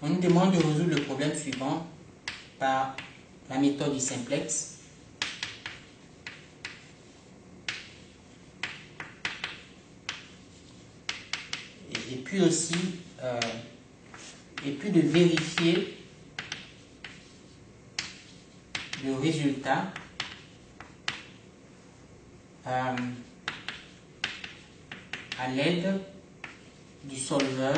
On nous demande de résoudre le problème suivant par la méthode du simplex. Et puis aussi, de vérifier le résultat à l'aide du solveur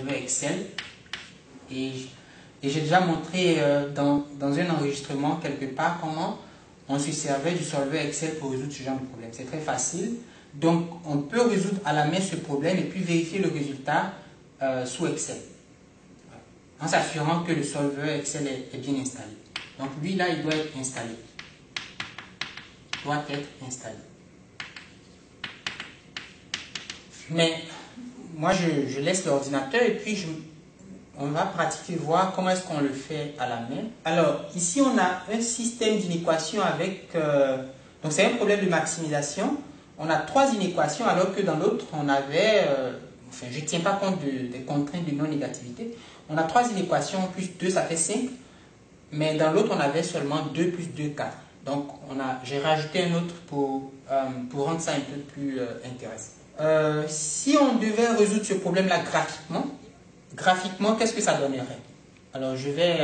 Excel. Et j'ai déjà montré dans un enregistrement quelque part comment on se servait du solveur Excel pour résoudre ce genre de problème. C'est très facile. Donc, on peut résoudre à la main ce problème et puis vérifier le résultat sous Excel, en s'assurant que le solveur Excel est bien installé. Donc, lui, là, il doit être installé. Mais, moi, je laisse l'ordinateur et puis on va pratiquer, voir comment est-ce qu'on le fait à la main. Alors, ici, on a un système d'inéquations avec... donc, c'est un problème de maximisation. On a 3 inéquations, alors que dans l'autre, on avait... enfin, je ne tiens pas compte des contraintes de non-négativité. On a 3 inéquations, plus 2, ça fait 5. Mais dans l'autre, on avait seulement 2 plus 2, 4. Donc, j'ai rajouté un autre pour rendre ça un peu plus intéressant. Si on devait résoudre ce problème-là graphiquement, qu'est-ce que ça donnerait? Alors, je vais...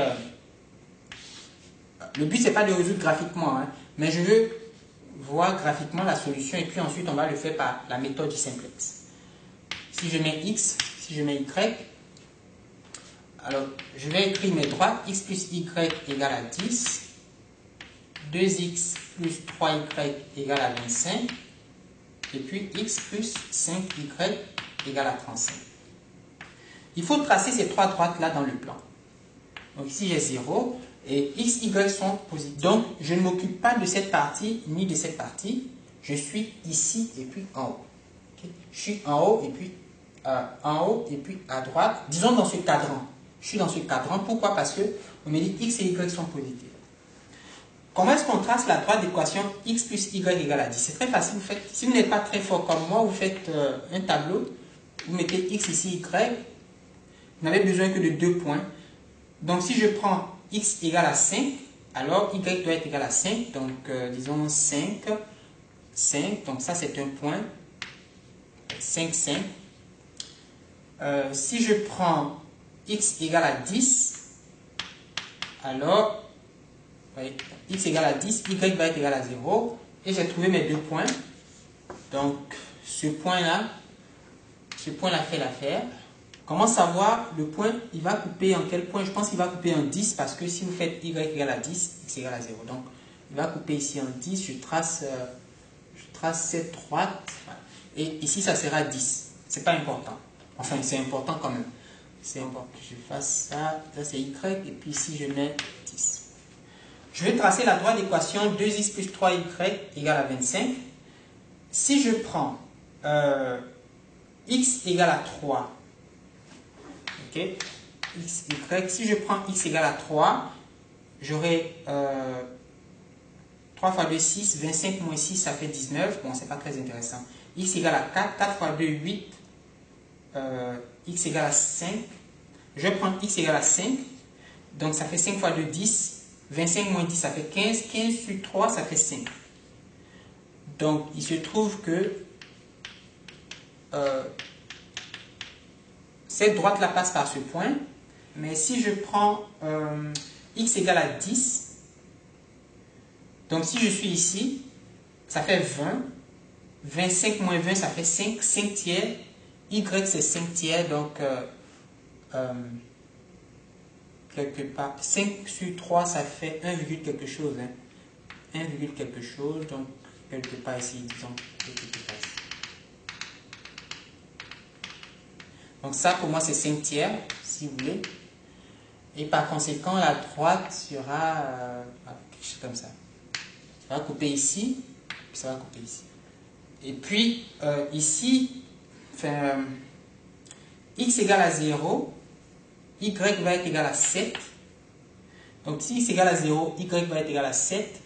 le but, c'est pas de résoudre graphiquement, hein, mais je veux voir graphiquement la solution et puis ensuite, on va le faire par la méthode du simplex. Si je mets X, si je mets Y, alors, je vais écrire mes droites. X plus Y égale à 10. 2X plus 3Y égale à 25. Et puis, X plus 5Y égale à 35. Il faut tracer ces 3 droites-là dans le plan. Donc, ici, j'ai 0. Et X, Y sont positifs. Donc, je ne m'occupe pas de cette partie ni de cette partie. Je suis ici et puis en haut. Okay? Je suis en haut et puis à droite. Disons dans ce cadran. Je suis dans ce cadran. Pourquoi? Parce que on me dit X et Y sont positifs. Comment est-ce qu'on trace la droite d'équation X plus Y égale à 10? C'est très facile. Vous faites, si vous n'êtes pas très fort comme moi, vous faites un tableau. Vous mettez X ici, Y. Vous n'avez besoin que de 2 points. Donc, si je prends X égale à 5, alors Y doit être égal à 5. Donc, disons 5. 5. Donc, ça, c'est un point. 5, 5. Si je prends X égale à 10, alors, voyez, X égale à 10, Y va être égal à 0, et j'ai trouvé mes 2 points. Donc, ce point-là fait l'affaire. Comment savoir le point? Il va couper en quel point? Je pense qu'il va couper en 10, parce que si vous faites Y égale à 10, X égale à 0. Donc, il va couper ici en 10, je trace cette droite, et ici, ça sera 10. C'est pas important. Enfin, c'est important quand même. C'est important que je fasse ça. Ça, c'est Y. Et puis ici, je mets 10. Je vais tracer la droite d'équation 2x plus 3y égale à 25. Si je prends x égale à 3, ok, x, y, si je prends x égale à 3, j'aurai 3 fois 2, 6, 25 moins 6, ça fait 19. Bon, c'est pas très intéressant. X égale à 4, 4 fois 2, 8. X égale à 5. Je prends x égale à 5. Donc, ça fait 5 fois 2, 10. 25 moins 10, ça fait 15. 15 sur 3, ça fait 5. Donc, il se trouve que cette droite-là passe par ce point. Mais si je prends x égale à 10, donc si je suis ici, ça fait 20. 25 moins 20, ça fait 5. 5 tiers. Y, c'est 5 tiers. Donc, quelque part, 5 sur 3, ça fait 1, quelque chose. Hein. 1, quelque chose. Donc, quelque part ici, disons. Quelque part ici. Donc, ça, pour moi, c'est 5 tiers, si vous voulez. Et par conséquent, la droite sera quelque chose comme ça. Ça va couper ici, puis ça va couper ici. Et puis, ici, enfin, x égale à 0, y va être égal à 7. Donc, si x égale à 0, y va être égal à 7.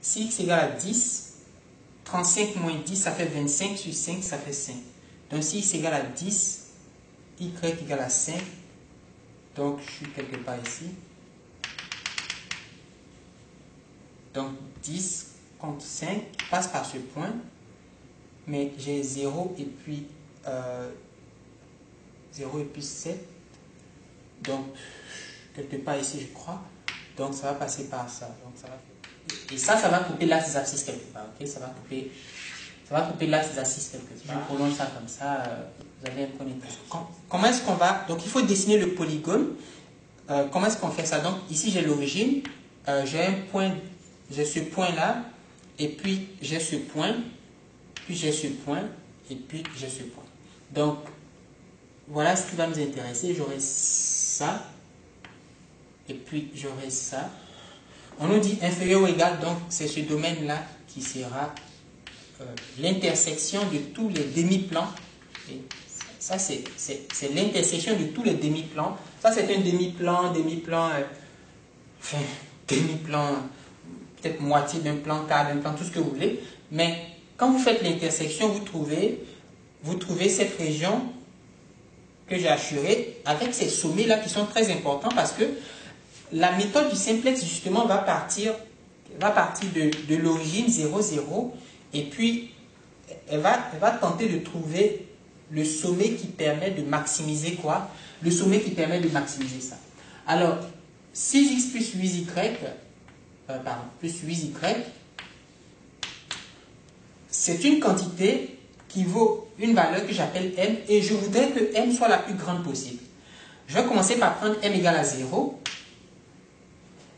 Si x égale à 10, 35 moins 10, ça fait 25 sur 5, ça fait 5. Donc si x égale à 10, y égale à 5, donc je suis quelque part ici. Donc 10 contre 5 passe par ce point, mais j'ai 0 et puis 0 et puis 7. Donc quelque part ici je crois. Donc ça va passer par ça. Donc, ça va... Et ça va couper l'axe des abscisses quelque part. Okay? Ça va couper l'axe des abscisses quelque part. Je prolonge ça comme ça. Vous avez un point d'intérêt. Comment est-ce qu'on va... Donc il faut dessiner le polygone. Comment est-ce qu'on fait ça? Donc ici j'ai l'origine. J'ai un point... J'ai ce point-là, et puis j'ai ce point, puis j'ai ce point, et puis j'ai ce point. Donc, voilà ce qui va nous intéresser. J'aurai ça, et puis j'aurai ça. On nous dit inférieur ou égal, donc c'est ce domaine-là qui sera l'intersection de tous les demi-plans. Et ça, c'est l'intersection de tous les demi-plans. Ça, c'est un demi-plan, enfin, demi-plan... peut-être moitié d'un plan, quart d'un plan, tout ce que vous voulez. Mais quand vous faites l'intersection, vous trouvez cette région que j'ai assurée avec ces sommets-là qui sont très importants parce que la méthode du simplex, justement, va partir de l'origine 0, 0 et puis elle va tenter de trouver le sommet qui permet de maximiser quoi? Le sommet qui permet de maximiser ça. Alors, 6x plus 8y, plus 8y, c'est une quantité qui vaut une valeur que j'appelle m et je voudrais que m soit la plus grande possible. Je vais commencer par prendre m égale à 0.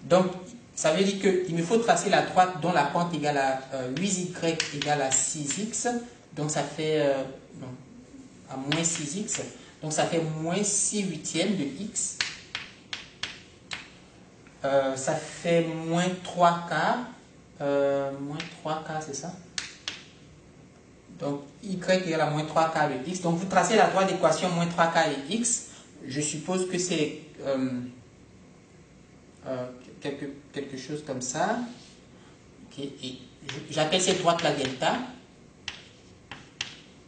Donc, ça veut dire qu'il me faut tracer la droite dont la pente égale à 8y égale à 6x. Donc, ça fait à moins 6x. Donc, ça fait moins 6 huitièmes de x. Ça fait moins 3 quarts. Moins 3 quarts, c'est ça? Donc, y égale à moins 3 quarts de x. Donc, vous tracez la droite d'équation moins 3 quarts de x. Je suppose que c'est quelque chose comme ça. Okay. J'appelle cette droite la delta.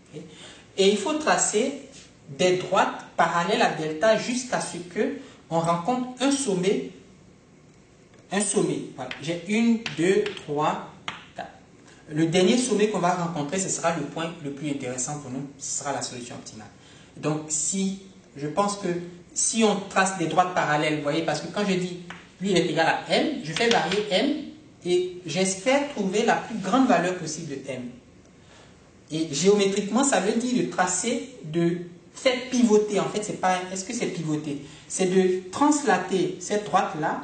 Okay. Et il faut tracer des droites parallèles à delta jusqu'à ce que on rencontre un sommet. Voilà. J'ai 1, 2, 3, 4. Le dernier sommet qu'on va rencontrer, ce sera le point le plus intéressant pour nous. Ce sera la solution optimale. Donc, je pense que si on trace des droites parallèles, vous voyez, parce que quand je dis lui il est égal à m, je fais varier m et j'espère trouver la plus grande valeur possible de m. Et géométriquement, ça veut dire de tracer, de faire pivoter. En fait, c'est pas. Est-ce que c'est pivoter? C'est de translater cette droite-là.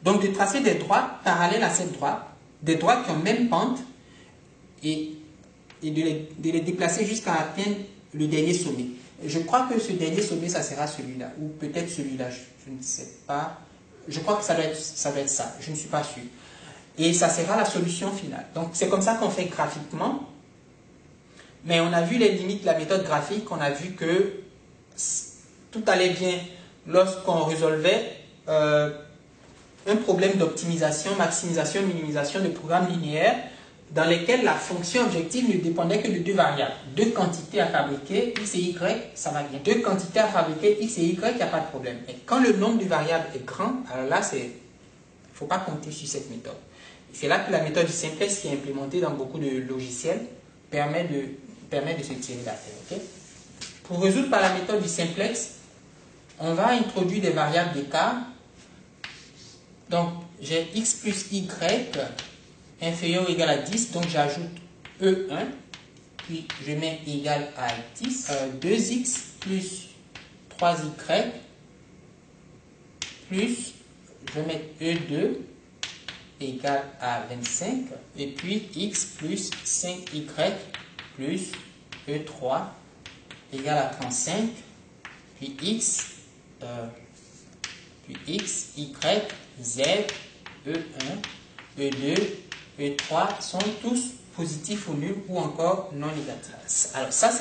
Donc, de tracer des droites parallèles à cette droite, des droites qui ont même pente, et de les déplacer jusqu'à atteindre le dernier sommet. Je crois que ce dernier sommet, ça sera celui-là, ou peut-être celui-là, je ne sais pas. Je crois que ça doit être ça, je ne suis pas sûr. Et ça sera la solution finale. Donc, c'est comme ça qu'on fait graphiquement. Mais on a vu les limites de la méthode graphique, on a vu que tout allait bien lorsqu'on résolvait un problème d'optimisation, maximisation, minimisation de programmes linéaires dans lesquels la fonction objective ne dépendait que de deux variables. Deux quantités à fabriquer, x et y, ça va bien. Deux quantités à fabriquer, x et y, il n'y a pas de problème. Et quand le nombre de variables est grand, alors là, il ne faut pas compter sur cette méthode. C'est là que la méthode du simplex qui est implémentée dans beaucoup de logiciels permet de se tirer d'affaire. Okay? Pour résoudre par la méthode du simplex, on va introduire des variables d'écart. Donc, j'ai x plus y inférieur ou égal à 10, donc j'ajoute E1, puis je mets égal à 10, 2x plus 3y, plus, je vais mettre E2 égal à 25, et puis x plus 5y plus E3 égal à 35, puis x, y, z, E1, E2, E3 sont tous positifs ou nuls ou encore non négatifs. Alors ça, c'est